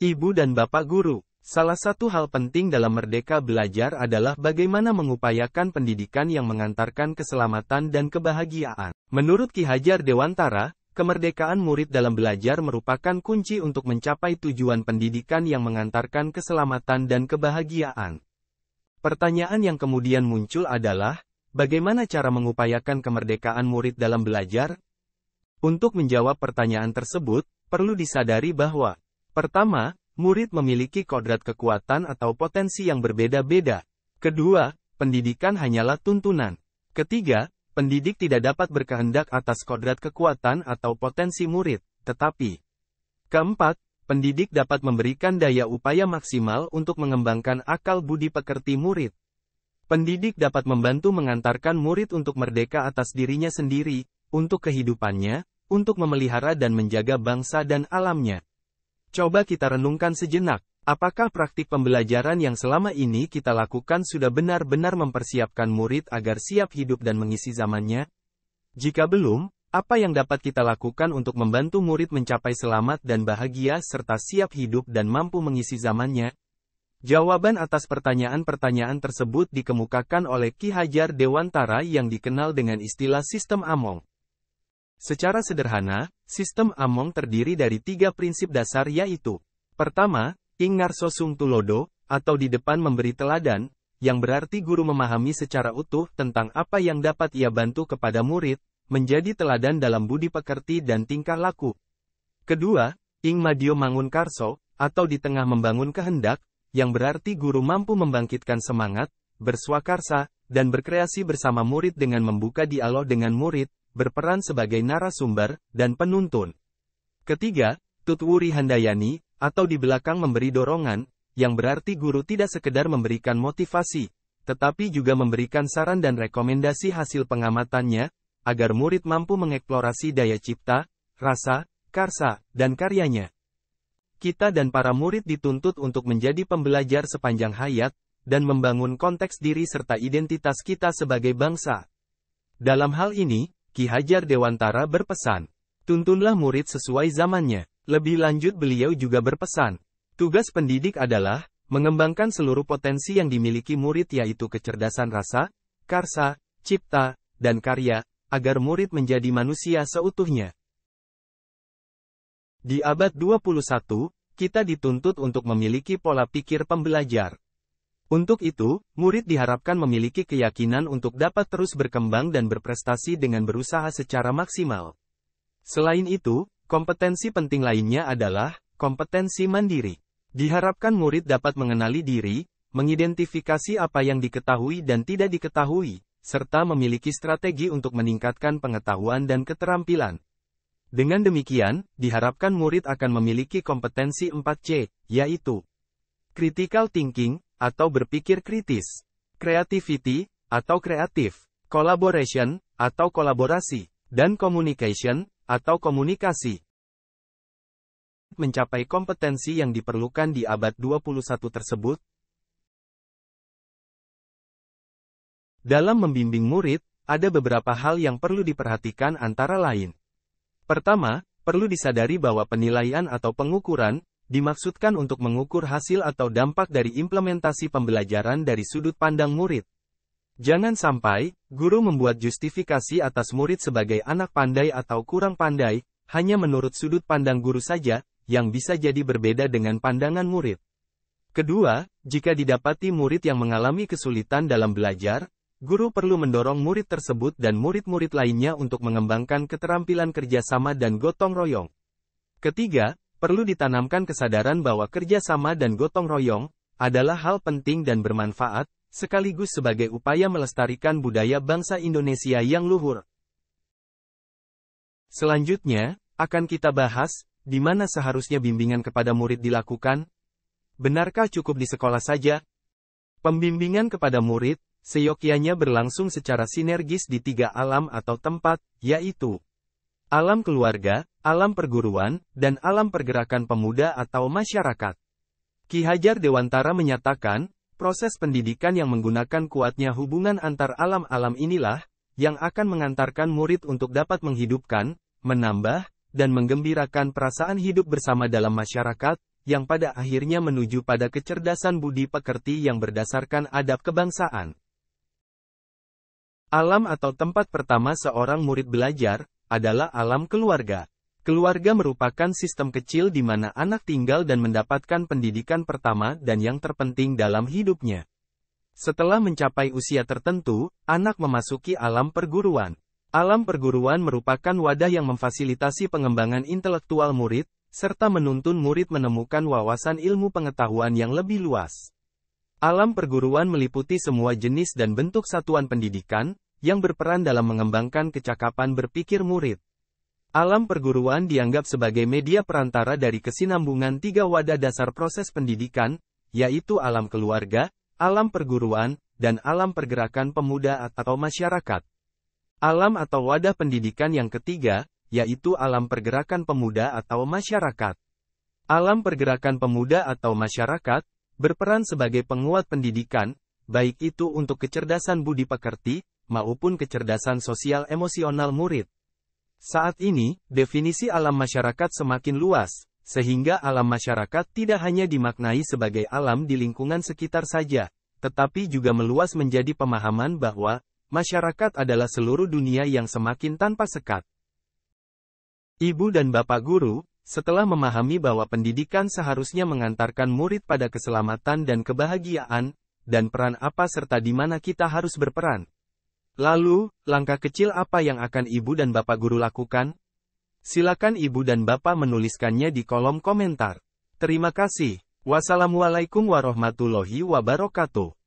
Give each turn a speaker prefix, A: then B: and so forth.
A: Ibu dan Bapak Guru, salah satu hal penting dalam Merdeka Belajar adalah bagaimana mengupayakan pendidikan yang mengantarkan keselamatan dan kebahagiaan. Menurut Ki Hajar Dewantara, kemerdekaan murid dalam belajar merupakan kunci untuk mencapai tujuan pendidikan yang mengantarkan keselamatan dan kebahagiaan. Pertanyaan yang kemudian muncul adalah, bagaimana cara mengupayakan kemerdekaan murid dalam belajar? Untuk menjawab pertanyaan tersebut, perlu disadari bahwa pertama, murid memiliki kodrat kekuatan atau potensi yang berbeda-beda. Kedua, pendidikan hanyalah tuntunan. Ketiga, pendidik tidak dapat berkehendak atas kodrat kekuatan atau potensi murid, tetapi keempat, pendidik dapat memberikan daya upaya maksimal untuk mengembangkan akal budi pekerti murid. Pendidik dapat membantu mengantarkan murid untuk merdeka atas dirinya sendiri, untuk kehidupannya, untuk memelihara dan menjaga bangsa dan alamnya. Coba kita renungkan sejenak, apakah praktik pembelajaran yang selama ini kita lakukan sudah benar-benar mempersiapkan murid agar siap hidup dan mengisi zamannya? Jika belum, apa yang dapat kita lakukan untuk membantu murid mencapai selamat dan bahagia serta siap hidup dan mampu mengisi zamannya? Jawaban atas pertanyaan-pertanyaan tersebut dikemukakan oleh Ki Hajar Dewantara yang dikenal dengan istilah sistem Among. Secara sederhana, sistem Among terdiri dari 3 prinsip dasar yaitu, pertama, ing ngarso sung tulodo, atau di depan memberi teladan, yang berarti guru memahami secara utuh tentang apa yang dapat ia bantu kepada murid, menjadi teladan dalam budi pekerti dan tingkah laku. Kedua, ing madio mangun karso, atau di tengah membangun kehendak, yang berarti guru mampu membangkitkan semangat, berswakarsa, dan berkreasi bersama murid dengan membuka dialog dengan murid, berperan sebagai narasumber dan penuntun. Ketiga, tutwuri handayani, atau di belakang memberi dorongan, yang berarti guru tidak sekedar memberikan motivasi, tetapi juga memberikan saran dan rekomendasi hasil pengamatannya, agar murid mampu mengeksplorasi daya cipta, rasa, karsa, dan karyanya. Kita dan para murid dituntut untuk menjadi pembelajar sepanjang hayat, dan membangun konteks diri serta identitas kita sebagai bangsa. Dalam hal ini, Ki Hajar Dewantara berpesan, tuntunlah murid sesuai zamannya. Lebih lanjut beliau juga berpesan, tugas pendidik adalah, mengembangkan seluruh potensi yang dimiliki murid yaitu kecerdasan rasa, karsa, cipta, dan karya, agar murid menjadi manusia seutuhnya. Di abad 21, kita dituntut untuk memiliki pola pikir pembelajar. Untuk itu, murid diharapkan memiliki keyakinan untuk dapat terus berkembang dan berprestasi dengan berusaha secara maksimal. Selain itu, kompetensi penting lainnya adalah kompetensi mandiri. Diharapkan murid dapat mengenali diri, mengidentifikasi apa yang diketahui dan tidak diketahui, serta memiliki strategi untuk meningkatkan pengetahuan dan keterampilan. Dengan demikian, diharapkan murid akan memiliki kompetensi 4C, yaitu critical thinking, atau berpikir kritis, creativity, atau kreatif, collaboration, atau kolaborasi, dan communication, atau komunikasi. Mencapai kompetensi yang diperlukan di abad 21 tersebut. Dalam membimbing murid, ada beberapa hal yang perlu diperhatikan antara lain. Pertama, perlu disadari bahwa penilaian atau pengukuran, dimaksudkan untuk mengukur hasil atau dampak dari implementasi pembelajaran dari sudut pandang murid. Jangan sampai, guru membuat justifikasi atas murid sebagai anak pandai atau kurang pandai, hanya menurut sudut pandang guru saja, yang bisa jadi berbeda dengan pandangan murid. Kedua, jika didapati murid yang mengalami kesulitan dalam belajar, guru perlu mendorong murid tersebut dan murid-murid lainnya untuk mengembangkan keterampilan kerjasama dan gotong royong. Ketiga, perlu ditanamkan kesadaran bahwa kerjasama dan gotong royong adalah hal penting dan bermanfaat, sekaligus sebagai upaya melestarikan budaya bangsa Indonesia yang luhur. Selanjutnya, akan kita bahas, di mana seharusnya bimbingan kepada murid dilakukan. Benarkah cukup di sekolah saja? Pembimbingan kepada murid, seyogyanya berlangsung secara sinergis di 3 alam atau tempat, yaitu alam keluarga, alam perguruan, dan alam pergerakan pemuda atau masyarakat. Ki Hajar Dewantara menyatakan, proses pendidikan yang menggunakan kuatnya hubungan antar alam-alam inilah, yang akan mengantarkan murid untuk dapat menghidupkan, menambah, dan menggembirakan perasaan hidup bersama dalam masyarakat, yang pada akhirnya menuju pada kecerdasan budi pekerti yang berdasarkan adab kebangsaan. Alam atau tempat pertama seorang murid belajar, adalah alam keluarga. Keluarga merupakan sistem kecil di mana anak tinggal dan mendapatkan pendidikan pertama dan yang terpenting dalam hidupnya. Setelah mencapai usia tertentu, anak memasuki alam perguruan. Alam perguruan merupakan wadah yang memfasilitasi pengembangan intelektual murid, serta menuntun murid menemukan wawasan ilmu pengetahuan yang lebih luas. Alam perguruan meliputi semua jenis dan bentuk satuan pendidikan, yang berperan dalam mengembangkan kecakapan berpikir murid. Alam perguruan dianggap sebagai media perantara dari kesinambungan tiga wadah dasar proses pendidikan, yaitu alam keluarga, alam perguruan, dan alam pergerakan pemuda atau masyarakat. Alam atau wadah pendidikan yang ketiga, yaitu alam pergerakan pemuda atau masyarakat. Alam pergerakan pemuda atau masyarakat, berperan sebagai penguat pendidikan, baik itu untuk kecerdasan budi pekerti, maupun kecerdasan sosial emosional murid. Saat ini, definisi alam masyarakat semakin luas, sehingga alam masyarakat tidak hanya dimaknai sebagai alam di lingkungan sekitar saja, tetapi juga meluas menjadi pemahaman bahwa, masyarakat adalah seluruh dunia yang semakin tanpa sekat. Ibu dan bapak guru, setelah memahami bahwa pendidikan seharusnya mengantarkan murid pada keselamatan dan kebahagiaan, dan peran apa serta di mana kita harus berperan. Lalu, langkah kecil apa yang akan ibu dan bapak guru lakukan? Silakan ibu dan bapak menuliskannya di kolom komentar. Terima kasih. Wassalamualaikum warahmatullahi wabarakatuh.